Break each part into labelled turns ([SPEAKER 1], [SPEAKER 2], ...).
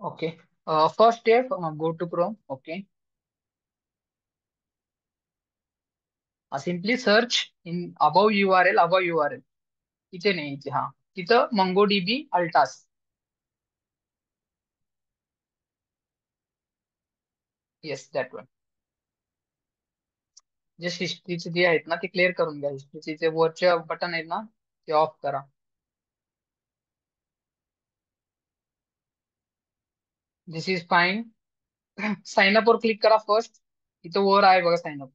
[SPEAKER 1] Okay. First step, go to Chrome. Okay. Simply search in above URL, above URL. इथे नाही इथे हा. तिथं MongoDB Altas. Yes, that one. जे हिस्ट्रीचे जे आहेत ना ते क्लिअर करून घ्या. हिस्ट्रीचे जे वरचे बटन आहेत ना ते ऑफ करा. This is fine. Sign up वर क्लिक करा फर्स्ट. इथं वर आहे बघा sign up.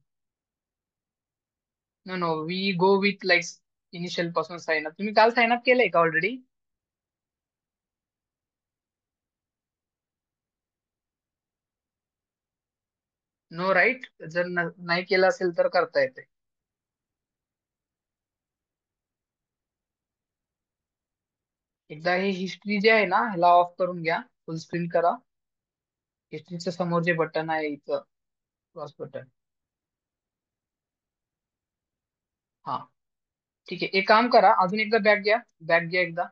[SPEAKER 1] No no, we go with like initial पासून साइन अप. तुम्ही काल साइन अप केलंय का ऑलरेडी? No right. जर नाही केलं असेल तर करता येते. एकदा हे हिस्ट्री जे आहे ना ह्याला ऑफ करून घ्या. फुल स्क्रीन करा. हिस्ट्रीच्या समोर जे बटन आहे इथं क्रॉस बटन. हा, ठीक आहे. एक काम करा, अजून एकदा बॅक घ्या. बॅक घ्या एकदा.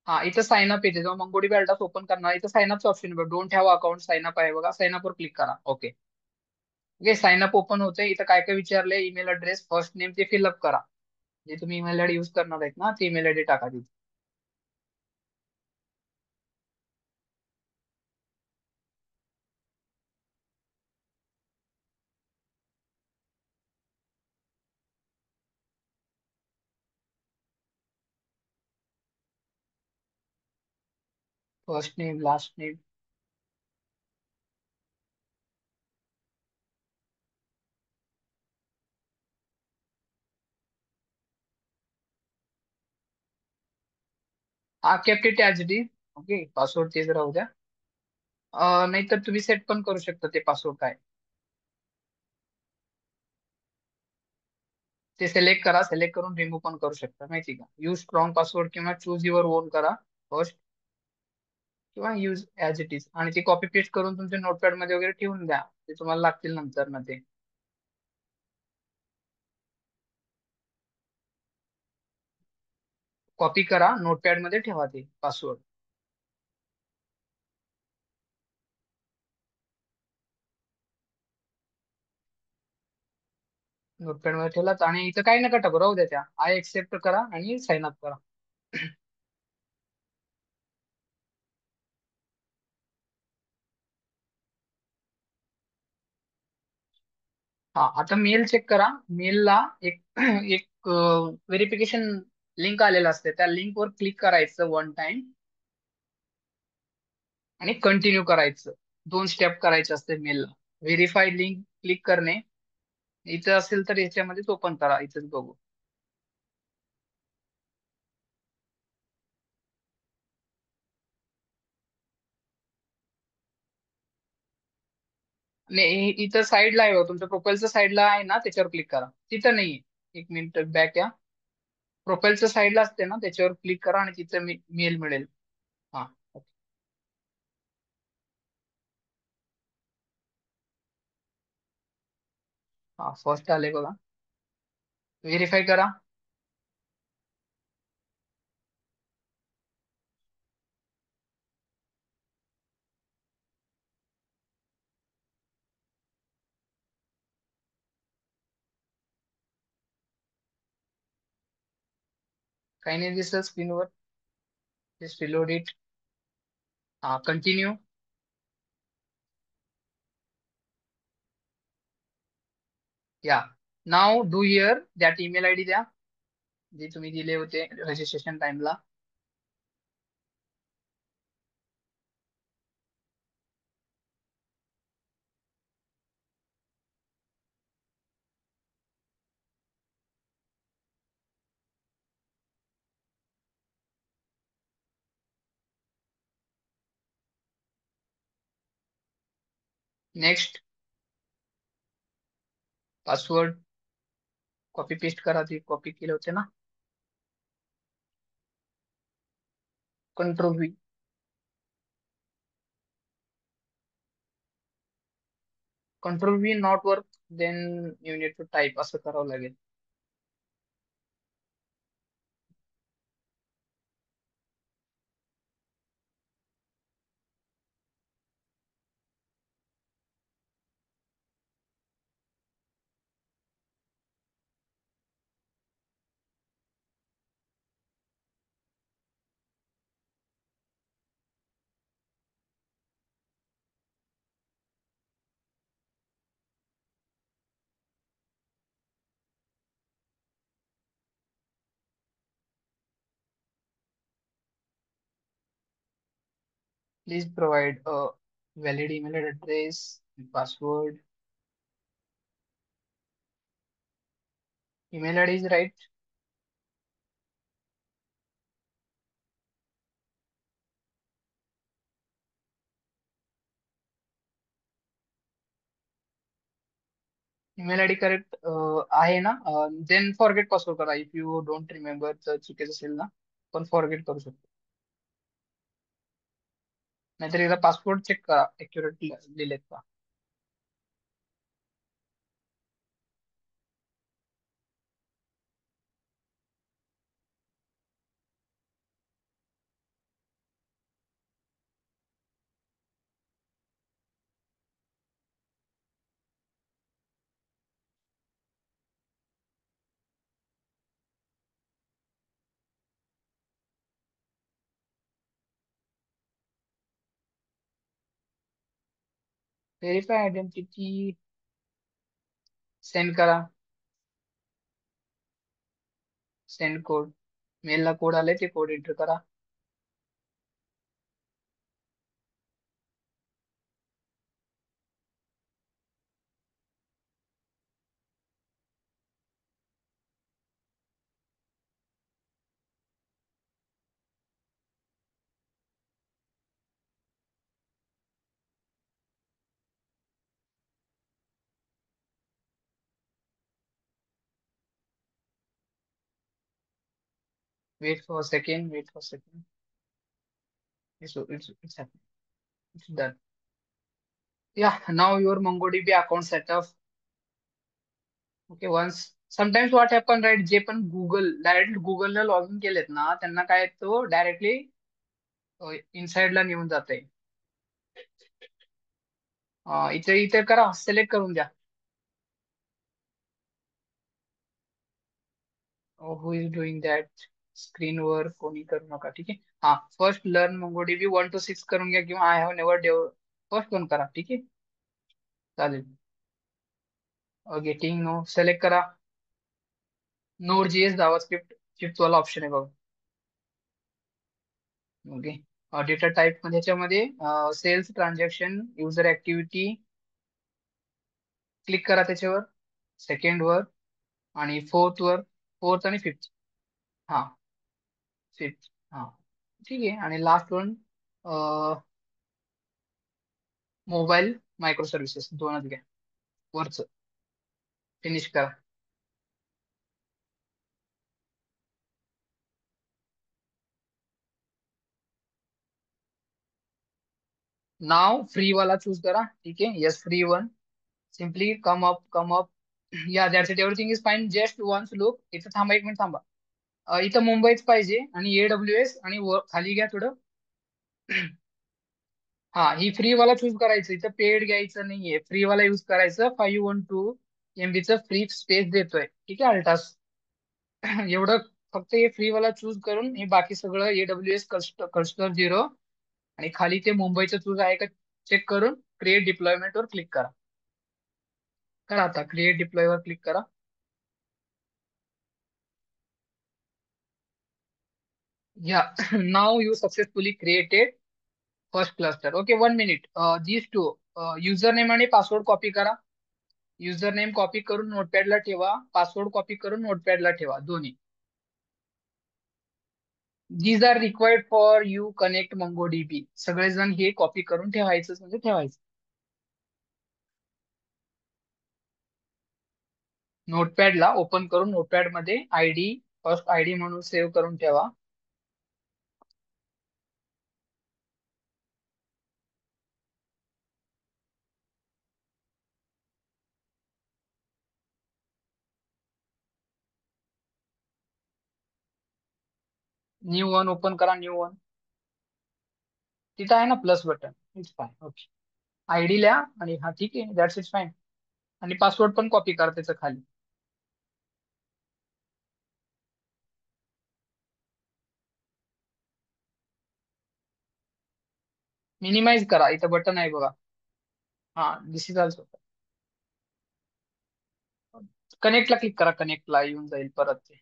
[SPEAKER 1] हा, इथं साइन अप येते. जेव्हा MongoDB Altas ओपन करणार इथं साइन अपचं ऑप्शन बघा. Don't have account sign up आहे बघा. साइन अप वर क्लिक करा. Okay. Okay, sign up open होतंय. इथं काय काय विचारलंय? ईमेल ऍड्रेस, फर्स्ट नेम ते फिलअप करा. जे तुम्ही ईमेल आयडी युज करणार आहेत ना ते ईमेल आयडी टाका तिथे. First name, last name. हा, kept it as it is. Okay, password तेच राहू द्या. नाहीतर तुम्ही सेट पण करू शकता ते पासवर्ड काय. ते सिलेक्ट करा. सिलेक्ट करून रिमूव्ह पण करू शकता माहिती का. यूज स्ट्रॉंग पासवर्ड किंवा चूज युअर ओन करा फर्स्ट. किंवा यूज ऍज इट इज आणि ते कॉपी पेस्ट करून तुमच्या नोटपॅड मध्ये वगैरे ठेवून द्या. ते तुम्हाला लागतील नंतर ना ते. कॉपी करा, नोटपॅड मध्ये ठेवा ते पासवर्ड. नोटपॅड मध्ये ठेवलात आणि इथं काही नका टाकू, राहू द्या. त्या आय एक्सेप्ट करा आणि साइन अप करा. हा, आता मेल चेक करा. मेलला एक एक व्हेरिफिकेशन लिंक आलेला असते. त्या लिंक वर क्लिक करायचं वन टाइम आणि कंटिन्यू करायचं. दोन स्टेप करायचे असते मेलला. व्हेरीफाईड लिंक क्लिक करणे. इथं असेल तर याच्यामध्येच ओपन करा. इथेच बघू. नाही, इथं साईडला आहे बघा. तुमच्या प्रोफाईलच्या साईडला आहे ना त्याच्यावर क्लिक करा. तिथं नाहीये. एक मिनिट बॅक या. प्रोफाईलच्या साईडला असते ना त्याच्यावर क्लिक करा आणि तिथं मेल मिळेल. हा. हा, फर्स्ट आले बघा. व्हेरीफाय करा. काही नाही दिसत स्क्रीनवर. Just reload it. हा, कंटिन्यू. या. Now do here that email ID द्या जे तुम्ही दिले होते रजिस्ट्रेशन टाइमला. नेक्स्ट. पासवर्ड कॉपी पेस्ट करा. ती कॉपी केले होते ना. Control V. Control V not work. Then you need to type असं करावं लागेल. Please provide a valid email address and password. Email ID is right. Email ID correct आहे ना? देन फॉरगेट पासवर्ड करा इफ यू डोंट रिमेंबर तर चुकीचं असेल ना, पण फॉरगेट करू शकतो. नाहीतर एकदा पासवर्ड चेक करा एक्युरेट दिलेत का. व्हेरीफाय आयडेंटिटी सेंड करा. Send code. मेलला कोड आले ते कोड एंटर करा. Wait for second. It's happening. It's done. Yeah, now your MongoDB account setup. Okay, once sometimes what happen, right, जे पण डायरेक्ट गुगलला लॉग इन केलेत ना त्यांना काय तो डायरेक्टली इनसाइडला नेऊन जाते. इथे इथे करा, सिलेक्ट करून द्या. हु इज डुईंग दॅट. स्क्रीनवर कोणी करू नका, ठीक आहे. हा, फर्स्ट लर्न MongoDB 1 to 6 करून घ्या किंवा I have never dev first पण करा, ठीक आहे. चालेल. गेटिंग नो सिलेक्ट करा. नोड जीएस जावास्क्रिप्ट फिफ्थ वाला ऑप्शन आहे बघा. ओके. डेटा टाईप मध्ये ह्याच्यामध्ये sales transaction user activity click करा त्याच्यावर. सेकंड वर आणि फोर्थ आणि फिफ्थ. हा, फिफ्थ. हा, ठीक आहे. आणि last one mobile micro services दोनच घ्या. वरच फिनिश करा. नाव फ्री वाला चूज करा, ठीक आहे. Yes, free one. Simply come up. या that's it, everything is fine. Just once look. इथं थांबा, 1 मिनिट थांबा. इथं मुंबईच पाहिजे आणि AWS आणि खाली घ्या थोडं. हा, ही फ्री वाला चूज करायचं. इथं पेड घ्यायचं नाहीये, फ्री वाला यूज करायचं. 512 MB फ्री स्पेस देतोय, ठीक आहे. अल्टास. एवढं फक्त हे फ्री वाला चूज करून हे बाकी सगळं AWS क्लस्टर 0 आणि खाली ते मुंबईचं चूज आहे का चेक करून क्रिएट डिप्लॉयमेंट वर क्लिक करा. करा आता, क्रिएट डिप्लॉय वर क्लिक करा. या now you successfully created first cluster. Okay, 1 minute. These two user name आणि पासवर्ड कॉपी करा. युजर नेम कॉपी करून नोटपॅडला ठेवा, पासवर्ड कॉपी करून नोटपॅडला ठेवा, दोन्ही. These are required for you connect MongoDB. सगळेजण हे कॉपी करून ठेवायचं म्हणजे ठेवायचं. नोटपॅडला ओपन करून नोटपॅड मध्ये फर्स्ट आयडी म्हणून सेव्ह करून ठेवा. न्यू वन ओपन करा, न्यू वन. तिथं आहे ना plus button. It's fine. Okay. ID लिहा आणि हा, ठीक आहे, दॅट्स इट्स फाईन. आणि पासवर्ड पण कॉपी करा त्याच्या खाली. मिनिमाइज करा, इथं बटन आहे बघा. हा, दिस इज ऑल्सो. कनेक्टला क्लिक करा, कनेक्टला येऊन जाईल परत ते.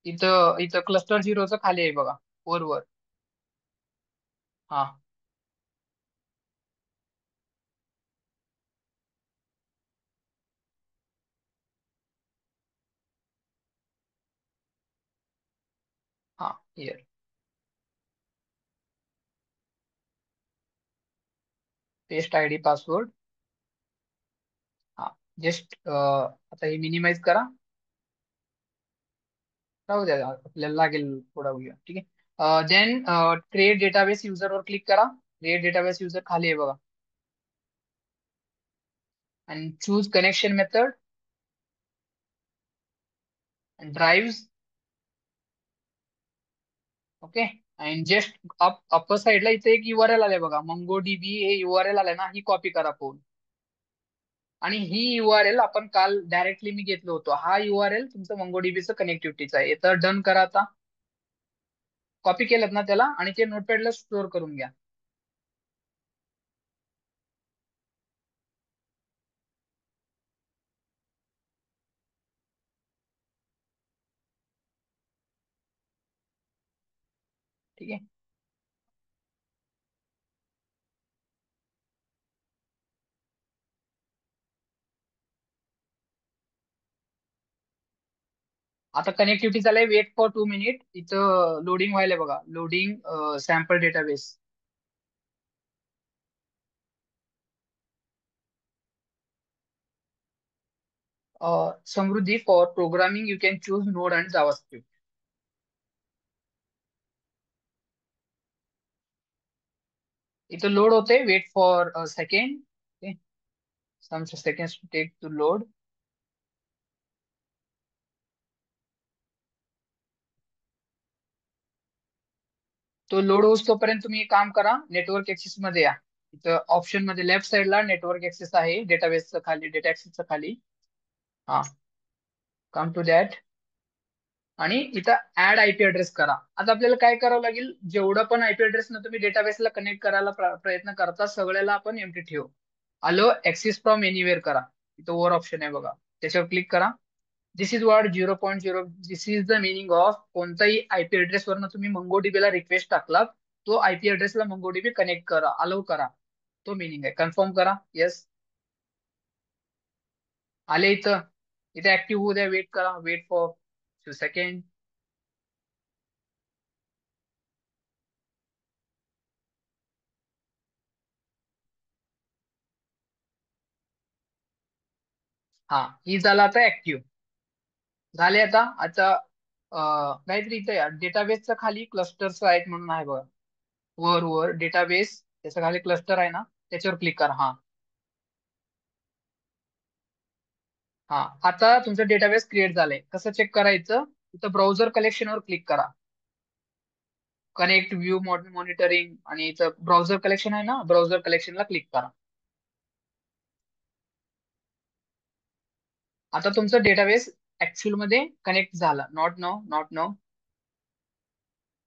[SPEAKER 1] इथं इथं क्लस्टर 0चं खाली आहे बघा, वर वर. हा हा here पेस्ट आयडी पासवर्ड. हा जस्ट आता हे मिनिमाइज करा. राहू द्या आपल्याला लागेल थोडा वेळ, ठीक आहे. देन क्रिएट डेटाबेस युजर वर क्लिक करा. क्रिएट डेटाबेस युजर खाली आहे बघा. आणि choose connection method drive. Okay. आणि जस्ट अप्पर साइडला इथे एक URL आलाय बघा, MongoDB हे URL आलाय ना, ही कॉपी करा फोन. आणि ही URL आपण काल डायरेक्टली मी घेतलो होतो, हा URL तुमचं MongoDBचं कनेक्टिव्हिटीचा आहे. तर डन करा आता. कॉपी केलं ना त्याला आणि ते नोटपॅडला स्टोअर करून घ्या. ठीक आहे. आता कनेक्टिव्हिटी झालंय, वेट फॉर 2 मिनिट. इथं लोडिंग व्हायला बघा, loading sample database. Samruddhi for programming you can choose node and JavaScript. इथं लोड होते, wait for second. Some seconds to take to load. तो लोड होस तोपर्यंत तुम्ही एक काम करा, नेटवर्क ऍक्सेस मध्ये या. इथं ऑप्शन मध्ये लेफ्ट साइडला नेटवर्क ऍक्सेस आहे, डेटाबेसच्या खाली, डेटा ऍक्सेसच्या खाली. हा, कम टू दॅट. आणि इथं ऍड आयपी ऍड्रेस करा. आता आपल्याला काय करावं लागेल, जेवढं पण आयपी ऍड्रेस न तुम्ही डेटाबेसला कनेक्ट करायला प्रयत्न करता, सगळ्याला आपण एमटी ठेवू. आलो ऍक्सेस फ्रॉम एनिवेअर करा. इथं वर ऑप्शन आहे बघा, त्याच्यावर क्लिक करा. This is what 0.0, this is the meaning of कोणताही आयपी ऍड्रेस वरनं तुम्ही मंगोडीबीला रिक्वेस्ट टाकलात, तो आयपी ऍड्रेसला मंगोडीबी कनेक्ट करा, अलाउ करा. तो मिनिंग आहे. कन्फर्म करा. येस. आले इथं. इथे ऍक्टिव्ह होऊ द्या, वेट करा, वेट फॉर फ्यू सेकंड. हा, ही झाला आता ऍक्टिव्ह. झाले आता. आता काहीतरी इथं डेटाबेसच्या खाली क्लस्टर्स आहेत म्हणून आहे बघा. वर वर डेटाबेस, त्याच्या खाली क्लस्टर आहे ना, त्याच्यावर क्लिक करा. हा हा, आता तुमचं डेटाबेस क्रिएट झालंय. कसं चेक करायचं, इथं ब्राउझर कलेक्शनवर क्लिक करा. कनेक्ट व्ह्यू मॉनिटरिंग आणि इथं ब्राउझर कलेक्शन आहे ना, ब्राउझर कलेक्शनला क्लिक करा. आता तुमचं डेटाबेस ऍक्च्युअल मध्ये कनेक्ट झाला. Not know, not know.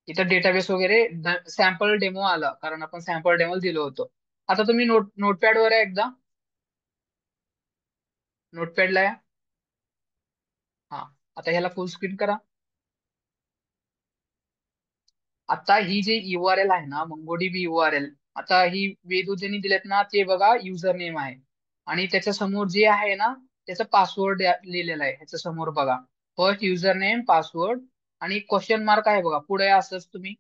[SPEAKER 1] इथं डेटाबेस वगैरे सॅम्पल डेमो आला, कारण आपण सॅम्पल डेमो दिलो होतो. आता तुम्ही नोटपॅड वर आहे एकदा. नोटपॅडला या. हा, आता ह्याला फुल स्क्रीन करा. आता ही जी URL आहे ना, MongoDB URL, आता ही वेदू ज्यांनी दिलेत ना, ते बघा युजर नेम आहे. आणि त्याच्या समोर जे आहे ना, त्याचा पासवर्ड लिहिलेला आहे, ह्याच्या समोर बघा. First user name, password. आणि क्वेश्चन मार्क आहे बघा पुढे, असंच तुम्ही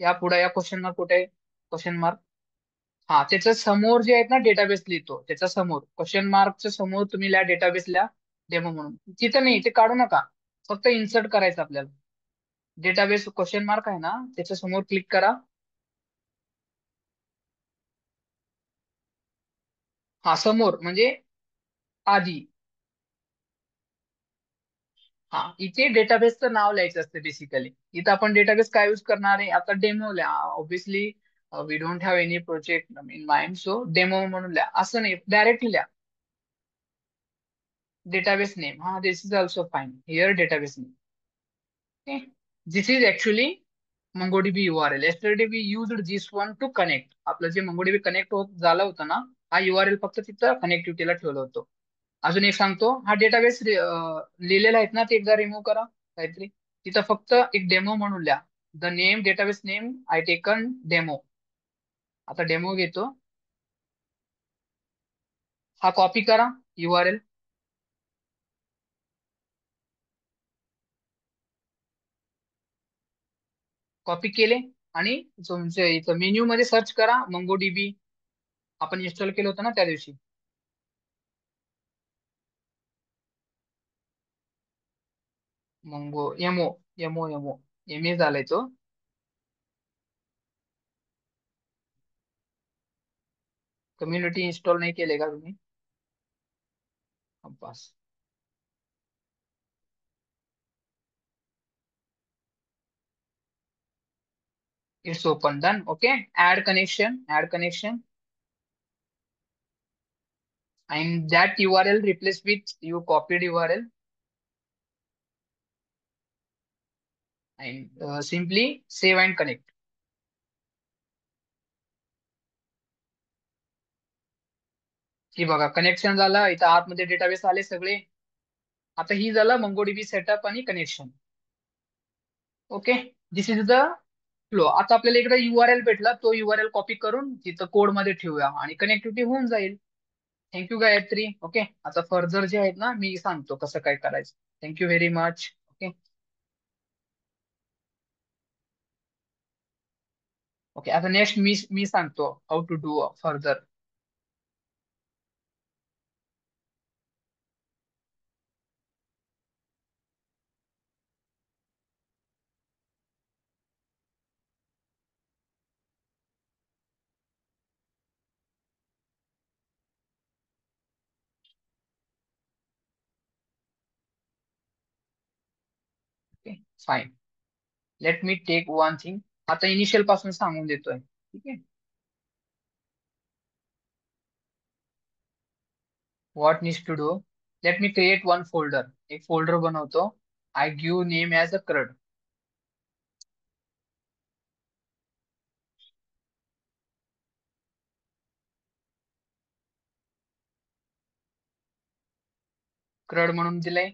[SPEAKER 1] या पुढे या. क्वेश्चन मार्क कुठे आहे? Question mark. हा, त्याच्या समोर जे आहेत ना डेटाबेस लिहितो, त्याच्या समोर क्वेश्चन मार्कच्या समोर तुम्ही लिहा डेटाबेस लिहा, डेमो म्हणून. तिथं नाही, ते काढू नका. फक्त इन्सर्ट करायचं आपल्याला. डेटाबेस क्वेश्चन मार्क आहे ना, त्याच्या समोर क्लिक करा. हा, समोर म्हणजे आधी. हा, इथे डेटाबेसचं नाव लिहायचं असतं बेसिकली. इथं आपण डेटाबेस काय यूज करणार आहे, आता डेमो लिहा obviously. We don't have any project in mind, so demo म्हणून लिहा. असं नाही, डायरेक्टली लिहा डेटाबेस नेम. हा, this is also fine, here database name. Okay. This is actually MongoDB URL. Yesterday we used this one to connect. आपलं जे MongoDB connect होत झालं होतं ना, हा URL फक्त तिथं कनेक्टिव्हिटीला ठेवलं होतं. अजून एक सांगतो, हा डेटाबेस लिहिलेला आहेत ना, ते एकदा रिमूव्ह करा काहीतरी. तिथं फक्त एक डेमो म्हणून लिहा. The name, database name I taken demo. आता डेमो घेतो. हा कॉपी करा URL. कॉपी केले आणि तुमच्या इथं मेन्यू मध्ये सर्च करा MongoDB. आपण इन्स्टॉल केलं होतं ना त्या दिवशी. Mongo MO MO MO MA झालाय तो. कम्युनिटी इन्स्टॉल नाही केले का तुम्ही? बस. It's open done. Okay. Add connection and that URL replace with you copied URL and simply save and connect. ही बघा कनेक्शन झालं, इथं आतमध्ये डेटाबेस आले सगळे. आता ही झालं MongoDB सेटअप आणि connection. Okay. This is the flow. आता आपल्याला इकडे URL भेटला, तो URL कॉपी करून तिथं कोड मध्ये ठेवूया आणि कनेक्टिव्हिटी होऊन जाईल. थँक्यू गायत्री. ओके. आता फर्दर जे आहेत ना मी सांगतो कसं काय करायचं. Thank you very much. Okay. Okay. आता नेक्स्ट मी मी सांगतो how to do further. Okay. Fine. Let me take one thing. आता इनिशियल पासून सांगून देतोय. ठीक आहे. What needs to do. Let me create one folder. एक फोल्डर बनवतो. I give name as a crud. Crud म्हणून दिलंय.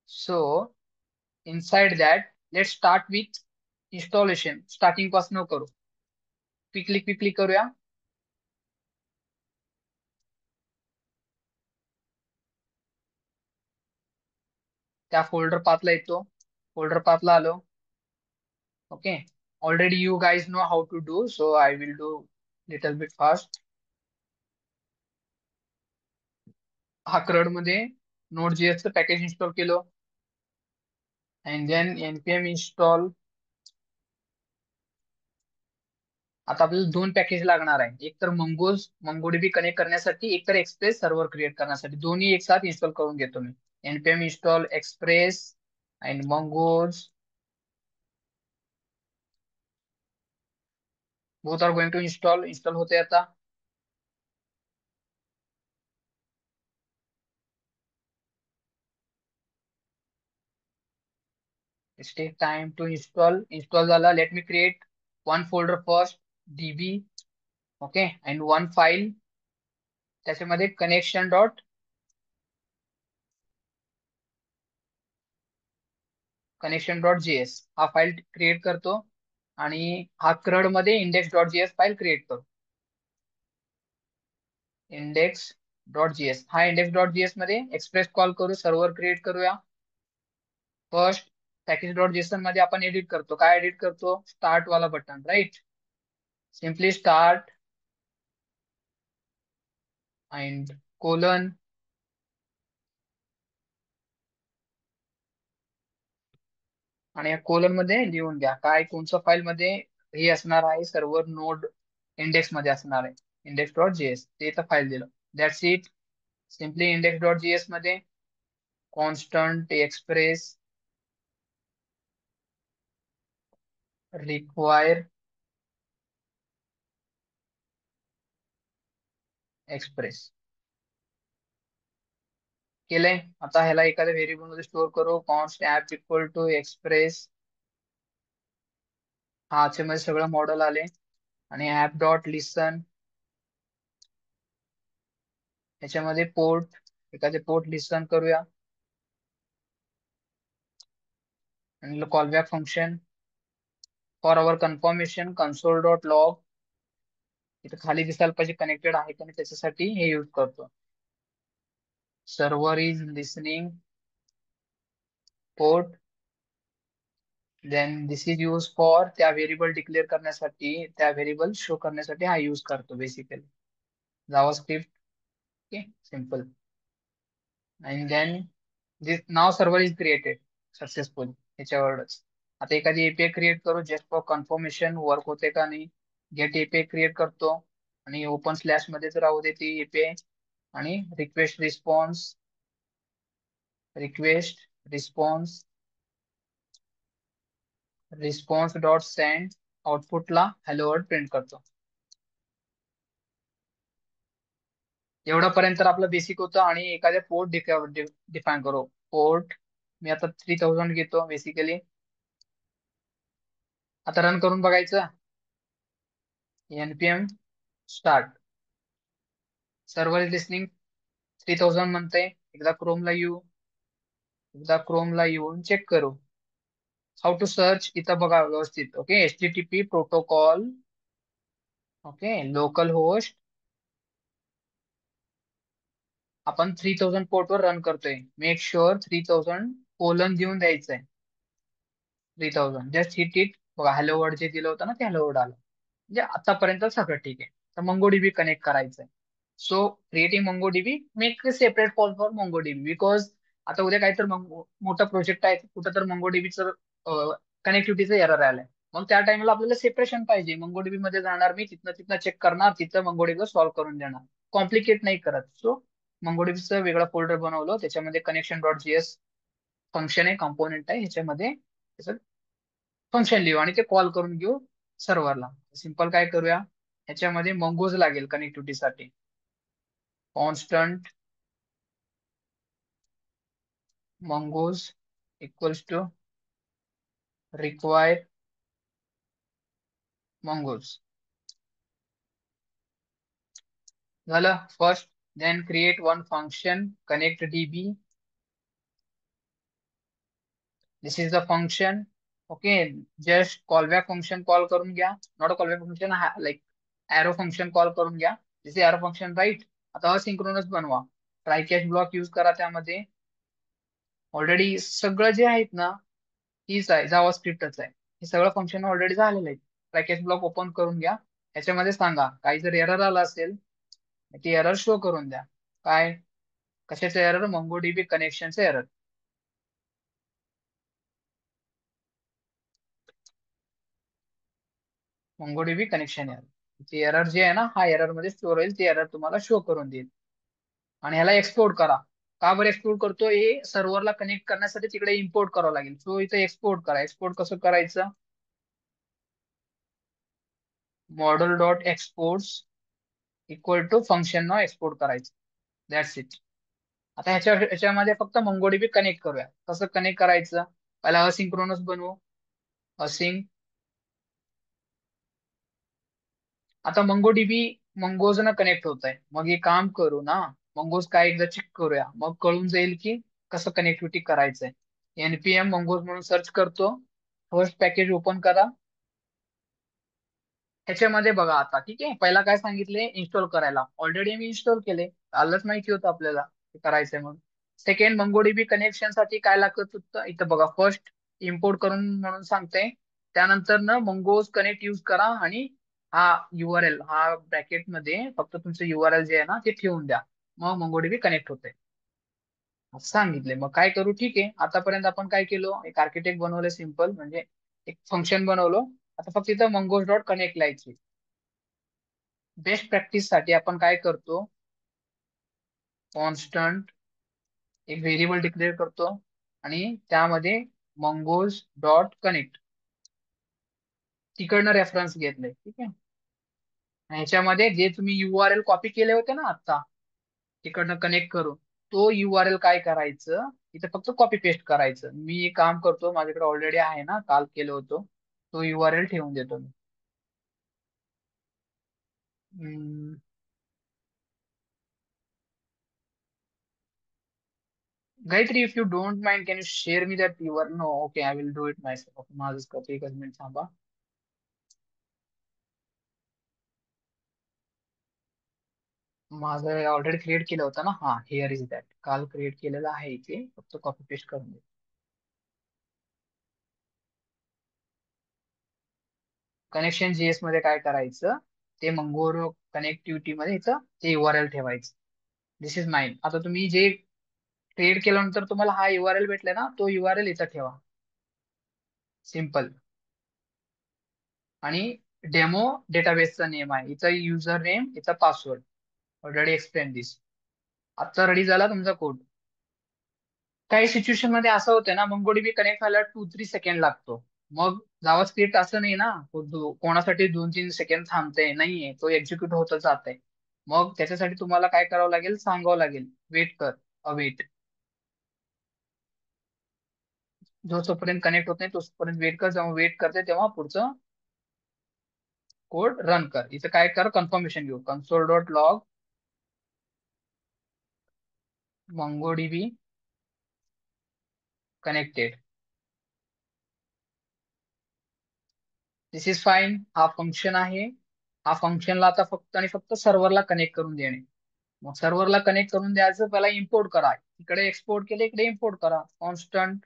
[SPEAKER 1] So inside that let start with installation. Starting पासून करू. क्विकली क्विकली करूया. त्या फोल्डर पाथला येतो. फोल्डर पाथला आलो. Okay. Already you guys know how to do, so I will do little bit fast. हा क्रड मध्ये Node.js चं पॅकेज इन्स्टॉल केलं. And then npm install. आता आपल्याला दोन पॅकेज लागणार आहे. एक तर MongoDB कनेक्ट करण्यासाठी, एक तर एक्सप्रेस सर्व्हर क्रिएट करण्यासाठी. दोन्ही एक साथ इन्स्टॉल करून घेतो मी. npm install express and mongoose. Both are going to install होते आता. It's take time to install झाला. Let me create one folder first. DB. Okay. And one file. त्याच्यामध्ये कनेक्शन डॉट JS हा फाईल क्रिएट करतो. आणि हा crud मध्ये index.js file create करतो. index.js. हा index.js मध्ये एक्सप्रेस कॉल करू, सर्व्हर क्रिएट करूया. फर्स्ट पॅकेज.json मध्ये आपण एडिट करतो. काय एडिट करतो? स्टार्ट वाला button, right. Simply start and colon. आणि या कोलन मध्ये लिहून घ्या काय कोणत्या फाईल मध्ये हे असणार आहे. सर्व्हर नोड इंडेक्स मध्ये असणार आहे. index.js ते इथं फाईल दिलं. That's it. सिम्पली index.js मध्ये कॉन्स्टंट एक्सप्रेस रिक्वायर एक्सप्रेस केलंय. आता ह्याला एखाद्या व्हेरिएबल मध्ये स्टोअर करू. Const app equal to express. हा मध्ये सगळं मॉडेल आले. आणि ऍप डॉट लिसन. ह्याच्यामध्ये पोर्ट, एखादे पोर्ट लिसन करूया. आणि callback function. For our confirmation console dot log इथं खाली दिसायला पाहिजे कनेक्टेड आहे का नाही त्याच्यासाठी हे यूज करतो. Server is listening port then this is use for त्या व्हेरिएबल डिक्लेअर करण्यासाठी त्या व्हेरिएबल शो करण्यासाठी हा यूज करतो basically JavaScript. Okay simple. And then this now server is created successful ह्याच्यावरच. आता एखादी एपीआय क्रिएट करू जस्ट फॉर कन्फर्मेशन वर्क होते का नाही. गेट एपीआय क्रिएट करतो आणि ओपन स्लॅश मध्येच राहू दे ती एपीआय आणि रिक्वेस्ट रिस्पॉन्स डॉट सेंड आउटपुटला हॅलो वर्ल्ड प्रिंट करतो. एवढापर्यंत आपलं बेसिक होतं आणि एखाद्या पोर्ट डिफाईन करू. पोर्ट मी आता 3000 घेतो बेसिकली. आता रन करून बघायचं. npm start server is listening 3000 म्हणतंय. एकदा क्रोमला येऊन चेक करू. हाऊ टू सर्च इथं बघा व्यवस्थित. Okay HTTP protocol. Okay local host आपण 3000 पोर्ट वर रन करतोय. मेक शुअर 3000 कोलन देऊन द्यायचंय. 3000 जस्ट हिट इट. बघा हॅलो वर्ड जे दिलं होतं ना ते हॅलो वर्ड आलं. म्हणजे आतापर्यंत सगळं ठीक आहे. तर MongoDB कनेक्ट करायचंय. So creating MongoDB make separate fall for MongoDB because आता उद्या काहीतरी मोठा प्रोजेक्ट आहे कुठं तर MongoDBचं कनेक्टिव्हिटीचं एरर आलंय. मग त्या टाइमला आपल्याला सेपरेशन पाहिजे. MongoDB मध्ये जाणार मी तिथनं तिथनं चेक करणार तिथं MongoDB सॉल्व्ह करून देणार. कॉम्प्लिकेट नाही करत. सो MongoDBचं वेगळा फोल्डर बनवलं त्याच्यामध्ये कनेक्शन डॉट जीएस फंक्शन आहे कॉम्पोनंट आहे ह्याच्यामध्ये त्याचं फंक्शन लिहू आणि ते कॉल करून घेऊ सर्व्हरला. सिंपल काय करूया ह्याच्यामध्ये मंगोज लागेल कनेक्टिव्हिटीसाठी. Constant mongoose equals to require mongoose झालं first. Then create one function connect DB. This is the function. Okay just callback function call करून घ्या. Not a callback function like arrow function call करून घ्या. This arrow function right. आता asynchronous बनवा. Try catch block use करा त्यामध्ये. Already सगळं जे आहेत ना हीच आहे जावा स्क्रिप्टच आहे. हे सगळं फंक्शन ऑलरेडी झालेलं आहे. ट्राय कॅच ब्लॉक ओपन करून घ्या. ह्याच्यामध्ये सांगा काही जर एरर आला असेल ती एरर शो करून द्या. काय कशाचं एरर MongoDB कनेक्शनचं एरर. MongoDB connection error. ते एरर जे आहे ना हा एरर मध्ये स्टोअर होईल. ते एरर तुम्हाला शो करून देईल. आणि ह्याला एक्सपोर्ट करा. का बरं एक्सपोर्ट करतो हे सर्व्हरला कनेक्ट करण्यासाठी तिकडे इम्पोर्ट करावं लागेल. सो इथे एक्सपोर्ट करा. एक्सपोर्ट कसं करायचं model dot export equal to function नाव एक्सपोर्ट करायचं. That's it. आता ह्याच्यामध्ये फक्त MongoDB कनेक्ट करूया. कसं कनेक्ट करायचं पहिला असिंक्रोनस बनवू. असिंग आता MongoDB मंगोज न कनेक्ट होत आहे. मग हे काम करू ना मंगोज काय एकदा चेक करूया मग कळून जाईल की कसं कनेक्टिव्हिटी करायचंय. npm मंगोज म्हणून सर्च करतो. फर्स्ट पॅकेज ओपन करा. ह्याच्यामध्ये बघा आता ठीक आहे. पहिला काय सांगितले इन्स्टॉल करायला. ऑलरेडी मी इन्स्टॉल केले. आलंच माहिती होतं आपल्याला ते करायचंय म्हणून. सेकंड MongoDB कनेक्शन साठी काय लागत होतं इथं बघा. फर्स्ट इम्पोर्ट करून म्हणून सांगते. त्यानंतर ना मंगोज कनेक्ट यूज करा आणि हा URL हा ब्रॅकेट मध्ये फक्त तुमचं URL जे आहे ना ते ठेवून द्या. मग MongoDB कनेक्ट होते असं सांगितले. मग काय करू ठीक आहे. आतापर्यंत आपण काय केलो एक आर्किटेक्ट बनवलं सिम्पल म्हणजे एक फंक्शन बनवलो. आता फक्त इथं मंगोज डॉट कनेक्ट लिहायची. बेस्ट प्रॅक्टिस साठी आपण काय करतो कॉन्स्टंट एक व्हेरिएबल डिक्लेअर करतो आणि त्यामध्ये मंगोज डॉट कनेक्ट तिकडनं रेफरन्स घेतलंय ठीक आहे. ह्याच्यामध्ये जे तुम्ही URL कॉपी केले होते ना आता तिकडनं कनेक्ट करून तो URL काय करायचं इथं फक्त कॉपी पेस्ट करायचं. मी एक काम करतो माझ्याकडे ऑलरेडी आहे ना काल केलं होतं तो URL ठेवून देतो मी. हम्म, Gayatri, if you don't mind, can you share me that URL? No, okay, I will do it myself. Okay, माझंच कॉपी 1 मिनिट थांबा. माझं ऑलरेडी क्रिएट केलं होतं ना, हा हिअर इज दॅट, काल क्रिएट केलेलं आहे इथे, फक्त कॉपी पेस्ट करून दे. कनेक्शन जीएस मध्ये काय करायचं, ते मंगोरो कनेक्टिव्हिटी मध्ये इथं ते युआरएल ठेवायचं. दिस इज माइन. आता तुम्ही जे क्रिएट केल्यानंतर तुम्हाला हा युआरएल भेटला ना, तो युआरएल इथं ठेवा. सिम्पल. आणि डेमो डेटाबेसचा नेम आहे इथं, युजर नेम इथं, पासवर्ड. ऑलरेडी एक्सप्लेन दिस. आता रेडी झाला तुमचा कोड. काही सिच्युएशन मध्ये असं होतं ना, MongoDB कनेक्ट व्हायला 2-3 सेकंड लागतो. मग जावा स्क्रिप्ट असं नाही ना, कोणासाठी 2-3 सेकंड थांबते नाहीये, तो एक्झिक्यूट होतच जाते. मग त्याच्यासाठी तुम्हाला काय करावं लागेल, सांगावं लागेल वेट कर, अवेट. जोपर्यंत कनेक्ट होत नाही तोपर्यंत वेट कर, जेव्हा वेट करते तेव्हा पुढचं कोड रन कर. इथं काय कर, कन्फर्मेशन घेऊ, console.log MongoDB connected. This is fine. हा फंक्शन आहे. हा फंक्शनला आता फक्त आणि फक्त सर्व्हरला कनेक्ट करून देणे. मग सर्व्हरला कनेक्ट करून द्यायचं, पहिला इम्पोर्ट करा. इकडे एक्सपोर्ट केले, इकडे इम्पोर्ट करा. Constant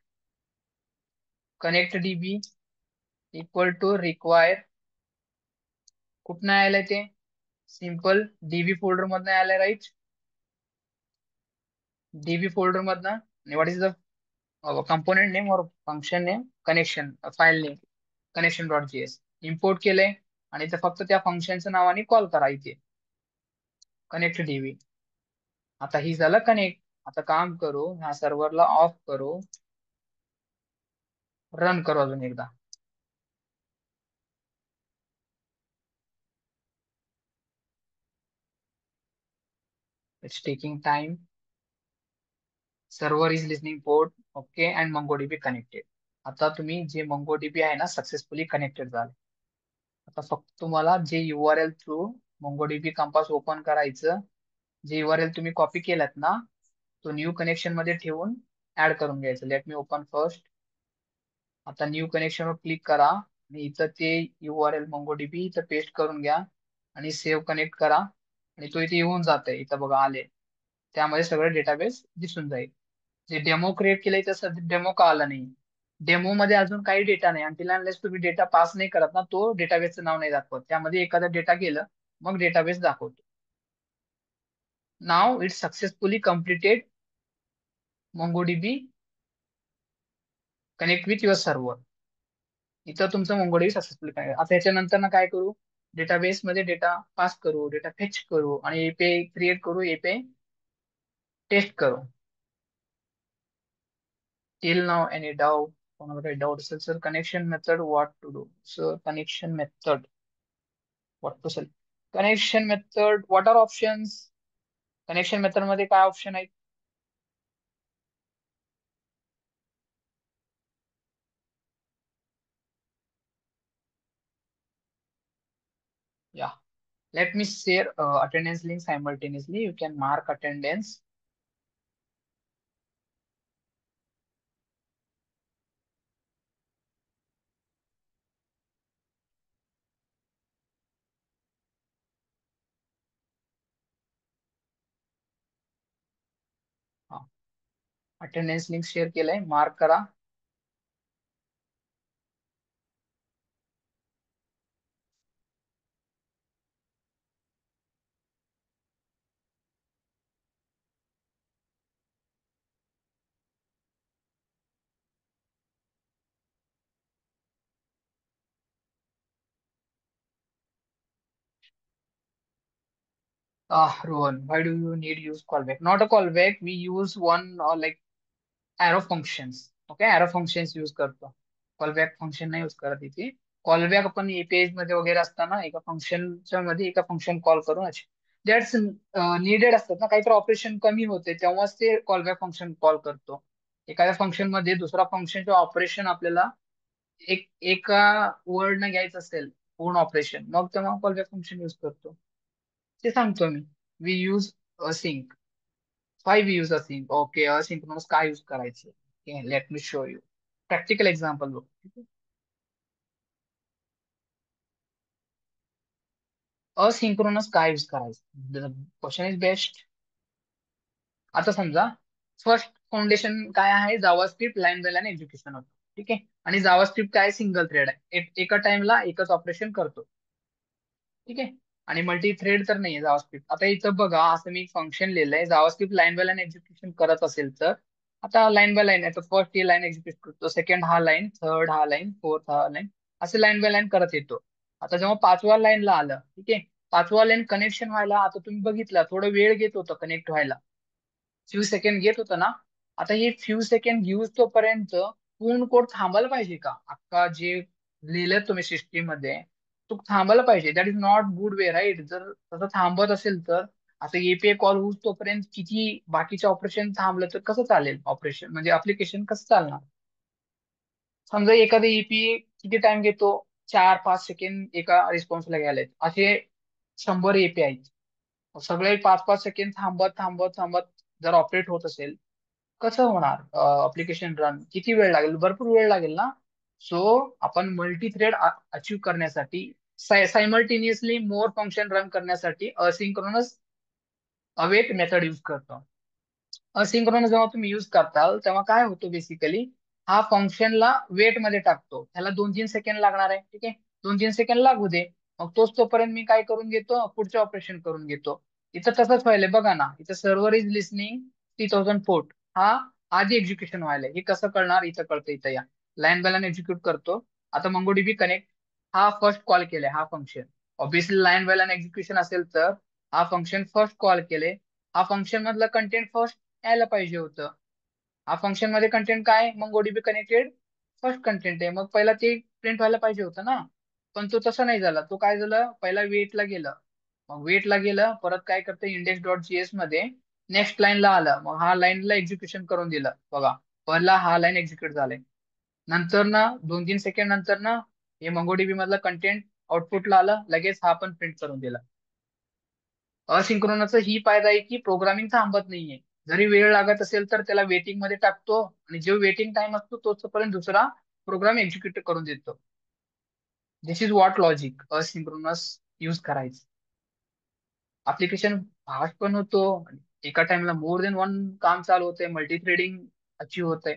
[SPEAKER 1] connect DB equal to require. कुठं आलंय ते, सिम्पल डीबी फोल्डर मधनं आलंय, राईट. डीबी फोल्डर मधनं. What is the component name और function name, connection file name, connection dot GS. Import केलंय आणि इथे फक्त त्या फंक्शनच्या नावाने कॉल करा इथे, कनेक्ट डीबी. आता ही झालं कनेक्ट. आता काम करू, ह्या सर्व्हरला ऑफ करू, रन करू अजून एकदा. It's taking time. Server is listening port, okay, and MongoDB connected. आता तुम्ही जे MongoDB आहे ना, सक्सेसफुली कनेक्टेड झाले. आता फक्त तुम्हाला जे URL through MongoDB compass open करायचं, जे URL तुम्ही कॉपी केलात ना, तो न्यू कनेक्शन मध्ये ठेवून ऍड करून घ्यायचं. Let me open first. आता न्यू कनेक्शन वर क्लिक करा आणि इथं ते URL MongoDB इथं पेस्ट करून घ्या आणि सेव्ह कनेक्ट करा. आणि तो इथे येऊन जातंय, इथं बघा आले. त्यामध्ये सगळं डेटाबेस दिसून जाईल. जे डेमो क्रिएट केलंय तसं डेमो का आला नाही. डेमो मध्ये अजून काही डेटा नाही, आणि अनलेस तुम्ही डेटा पास नाही करत ना, तो डेटाबेसचं नाव नाही दाखवत. त्यामध्ये एखादा डेटा गेलं मग डेटाबेस दाखवतो. Now it's successfully completed MongoDB connect with your server. इथं तुमचं MongoDB सक्सेसफुली कनेक्ट. आता याच्यानंतर ना काय करू, डेटाबेस मध्ये डेटा पास करू, डेटा फेच करू आणि एपीआय क्रिएट करू, एपीआय टेस्ट करू. टिल नाव एनी डाऊट, कोणाला काही डाऊट असेल sir, connection method what to do, sir connection method what to sell, connection method what are options. Connection method मध्ये काय ऑप्शन आहेत. या, let me share attendance link simultaneously. You can mark attendance. Attendance link share केलंय, mark करा. Rohan, why do you need use callback? Not a callback. We use one like arrow functions. Okay, arrow functions use करतो. Callback function नाही use करत इथे. Callback आपण API मध्ये वगैरे असताना एका फंक्शनच्या मध्ये एका फंक्शन कॉल करून दॅट्स निडेड असतात ना, काहीतरी ऑपरेशन कमी होते तेव्हाच ते कॉलबॅक फंक्शन कॉल करतो. एखाद्या फंक्शन मध्ये दुसरा फंक्शनचे ऑपरेशन आपल्याला एका वर्ड न घ्यायचं असेल पूर्ण ऑपरेशन, मग तेव्हा कॉलबॅक फंक्शन यूज करतो. ते सांगतो मी. We use async. Why we use async, okay, asynchronous काय यूज करायचं, let me show you. Practical example बघ. असिंक्रोनस काय यूज करायचं, क्वेश्चन इज बेस्ट. आता समजा फर्स्ट फाउंडेशन काय आहे, JavaScript line by line execution होतं. ठीक आहे. आणि जावास्क्रिप्ट काय सिंगल थ्रेड आहे, एका टाइमला एकच ऑपरेशन करतो. ठीक आहे. आणि मल्टी थ्रेड तर नाहीये जावास्क्रिप्ट. आता इथं बघा, असं मी फंक्शन लिहिलंय, JavaScript line by line execution करत असेल तर आता लाईन बाय लाईन आहे, तर फर्स्ट ही लाईन एक्झिक्युट करतो, सेकंड हा लाईन, थर्ड हा लाईन, फोर्थ हा लाईन, असे लाईन बाय लाईन करत येतो. आता जेव्हा पाचव्या लाईनला आलं, ठीक आहे, पाचवा लाईन कनेक्शन व्हायला, आता तुम्ही बघितलं थोडं वेळ घेत होतं कनेक्ट व्हायला, फ्यू सेकंड घेत होतं ना. आता हे फ्यू सेकंड घेऊस तोपर्यंत पूर्ण कोड थांबायला पाहिजे का, अख्खा जे लिहिलंय तुम्ही सिस्टीम मध्ये तो थांबायला पाहिजे. That is not good way, right. जर तसं थांबत असेल तर असं एपीआय कॉल होऊस तोपर्यंत किती बाकीचे ऑपरेशन थांबलं तर कसं चालेल, ऑपरेशन म्हणजे ऍप्लिकेशन कसं चालणार. समजा एखादा एपीआय किती टाइम घेतो, 4-5 सेकंड एका रिस्पॉन्सला घ्यायला असे 100 एपीआय, सगळे 5-5 सेकंड थांबत थांबत थांबत जर ऑपरेट होत असेल, कसं होणार अप्लिकेशन रन, किती वेळ लागेल, भरपूर वेळ लागेल ना. सो आपण मल्टी थ्रेड अचीव्ह करण्यासाठी, सायमल्टेनियसली मोर फंक्शन रन करण्यासाठी असिंक्रोनस अवेट मेथड यूज करतो. असिंक्रोनस जेव्हा तुम्ही युज करताल तेव्हा काय होतं बेसिकली, हा फंक्शनला वेट मध्ये टाकतो, त्याला 2-3 सेकंड लागणार आहे. ठीक आहे. 2-3 सेकंड लागू दे, मग तोपर्यंत मी काय करून घेतो, पुढचे ऑपरेशन करून घेतो. इथं तसंच व्हायलंय बघा ना, इथं सर्व्हर इज लिसनिंग 3000 पोर्ट, हा आधी एक्झिक्युशन व्हायलंय. हे कसं कळणार, इथं कळतं, इथं या लाईन बाय लाईन एक्झिक्यूट करतो. आता मंगोडीबी कनेक्ट, हा फर्स्ट कॉल केलाय, हा function obviously line by line execution असेल तर हा फंक्शन फर्स्ट कॉल केले, हा फंक्शन मधलं कंटेंट फर्स्ट यायला पाहिजे होतं. हा फंक्शन मध्ये कंटेंट काय, मग ओडीबी कनेक्टेड फर्स्ट कंटेंट आहे, मग पहिला ते प्रिंट व्हायला पाहिजे होतं ना. पण तो तसं नाही झाला, तो काय झालं, पहिला वेटला गेलं, मग वेटला गेलं, परत काय करतं इंडेक्स डॉट जीएस मध्ये नेक्स्ट लाईनला आलं, मग हा लाईनला एक्झिक्युशन करून दिलं बघा. पहिला हा लाईन एक्झिक्यूट झालाय, नंतर ना 2-3 सेकंड नंतर ना हे मंगोडीबी मधलं कंटेंट आउटपुटला आलं, लगेच हा पण प्रिंट करून दिला. असिंक्रोनसचा ही फायदा आहे की प्रोग्रामिंग थांबत नाहीये, जरी वेळ लागत असेल तर त्याला वेटिंग मध्ये टाकतो, आणि जो वेटिंग टाइम असतो तोपर्यंत दुसरा प्रोग्राम एक्झिक्यूट करून देतो. This is what logic asynchronous use करायचं. अप्लिकेशन फास्ट पण होतो, आणि एका टाइमला मोर देन वन काम चालू होतंय, मल्टी थ्रेडिंग अचीव होतंय.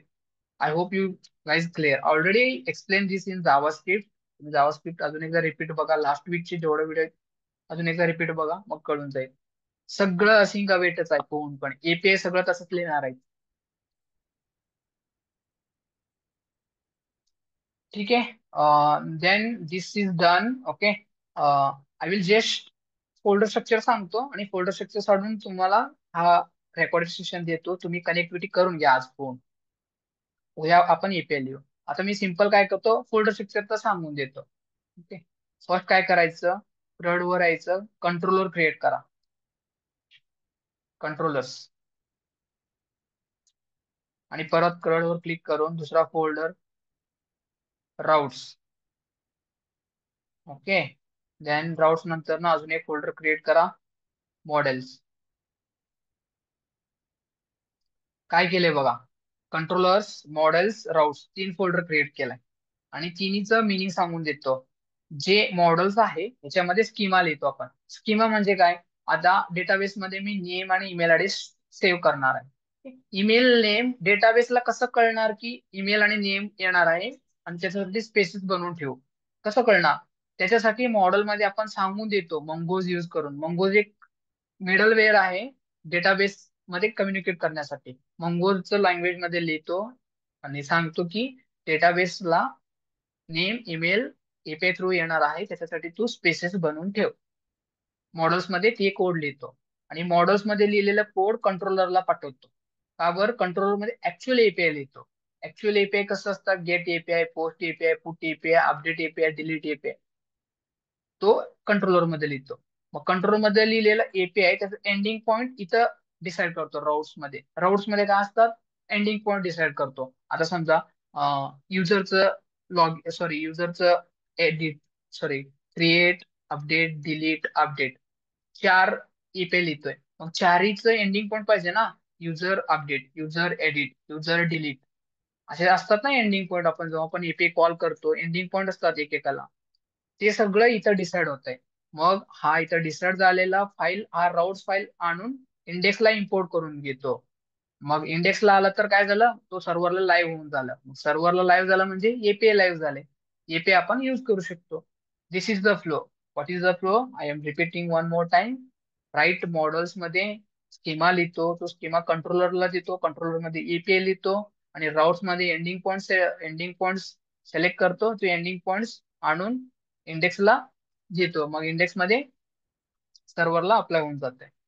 [SPEAKER 1] I hope you guys clear, already explain this in JavaScript. तुम्ही जावास्क्रिप्ट अजून एकदा रिपीट बघा, लास्ट वीकचे जेवढे व्हिडिओ अजून एकदा रिपीट बघा, मग कळून जाईल. सगळं असिंक अवेटच आहे, फोन पण एपीआय सगळं तसंच लिहिणार आहे. ठीक आहे. Then this is done. Okay. I will just folder structure सांगतो, आणि फोल्डर स्ट्रक्चर सोडून तुम्हाला हा रेकॉर्ड सेशन देतो, तुम्ही कनेक्टिव्हिटी करून घ्या आज फोन, उद्या आपण एपीआय लिहू. आता मी सिंपल काय करतो, फोल्डर स्ट्रक्चर तर सांगून देतो. ओके. फर्स्ट काय करायचं, CRUD वर यायचं, कंट्रोलर क्रिएट करा, कंट्रोलर्स, आणि परत CRUD वर क्लिक करून दुसरा folder routes. Okay. Then routes नंतर ना अजून एक फोल्डर क्रिएट करा, मॉडेल्स. काय केलंय बघा, controllers, models, routes, 3 folder create केलाय, आणि तिन्हीचं मिनिंग सांगून देतो. जे मॉडेल्स आहे त्याच्यामध्ये स्कीमा लिहितो आपण. स्कीमा म्हणजे काय, आता डेटाबेस मध्ये मी नेम आणि ईमेल ऍड्रेस सेव्ह करणार आहे. ईमेल नेम डेटाबेसला कसं कळणार की ईमेल आणि नेम येणार आहे, आणि त्याच्यासाठी स्पेसेस बनवून ठेवू, कसं कळणार, त्याच्यासाठी मॉडेल मध्ये आपण सांगून देतो मंगोज यूज करून. मंगोज एक मिडलवेअर आहे डेटाबेस मध्ये कम्युनिकेट करण्यासाठी. मंगोजचं लँग्वेज मध्ये लिहितो, आणि सांगतो की डेटाबेसला नेम ईमेल एपीआय थ्रू येणार आहे, त्याच्यासाठी तू स्पेसेस बनवून ठेव. मॉडेल्स मध्ये ते कोड लिहितो, आणि मॉडेल्स मध्ये लिहिलेला कोड कंट्रोलरला पाठवतो. का बरं, कंट्रोलर मध्ये ऍक्च्युअल एपीआय लिहितो. ऍक्च्युअल एपीआय कसं असतं, get API, post API, put API, update API, delete API, तो कंट्रोलर मध्ये लिहितो. मग कंट्रोलर मध्ये लिहिलेला एपीआय त्याचं एंडिंग पॉईंट इथं डिसाईड करतो राउट्स मध्ये. राउट्स मध्ये काय असतात, एंडिंग पॉईंट डिसाईड करतो. आता समजा युजरचं युजरचं edit, create, update, delete, update, 4 API लिहितोय, मग चारीचं एंडिंग पॉईंट पाहिजे ना, user update, user edit, user delete, असे असतात ना एंडिंग पॉईंट. आपण जेव्हा आपण एपीआय कॉल करतो एंडिंग पॉईंट असतात एकेकाला, ते सगळं इथं डिसाईड होतंय. मग हा इथं डिस्टार्ट झालेला फाईल हा राउट्स फाईल आणून इंडेक्सला इम्पोर्ट करून घेतो. मग इंडेक्सला आला तर काय झालं, तो सर्व्हरला लाईव्ह होऊन झालं. सर्व्हरला लाईव्ह झालं म्हणजे एपीआय लाईव्ह झाले. एपीआय आपण युज करू शकतो. This is the flow. What is the flow? I am repeating one more time. Right models मध्ये स्कीमा लिहितो, तो स्कीमा कंट्रोलरला देतो, कंट्रोलर मध्ये एपीआय लिहितो, आणि राउट्स मध्ये एंडिंग पॉइंट्स सिलेक्ट करतो, तो एंडिंग पॉइंट्स आणून इंडेक्सला देतो. मग इंडेक्स मध्ये सर्व्हरला अप्लाय होऊन जाते.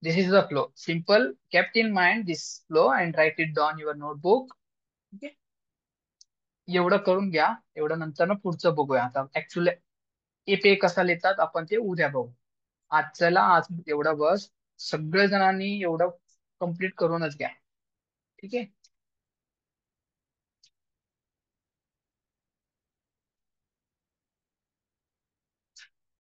[SPEAKER 1] This is the flow. Simple. Kept in mind this flow and write it down your notebook. Okay. एवढं करून घ्या. एवढं नंतर ना पुढचं बघूया. आता ऍक्च्युअली एपीआय कसा लिहितात आपण ते उद्या बघू. आज एवढं बस. सगळ्या जणांनी एवढं कम्प्लीट करूनच घ्या. ठीक आहे.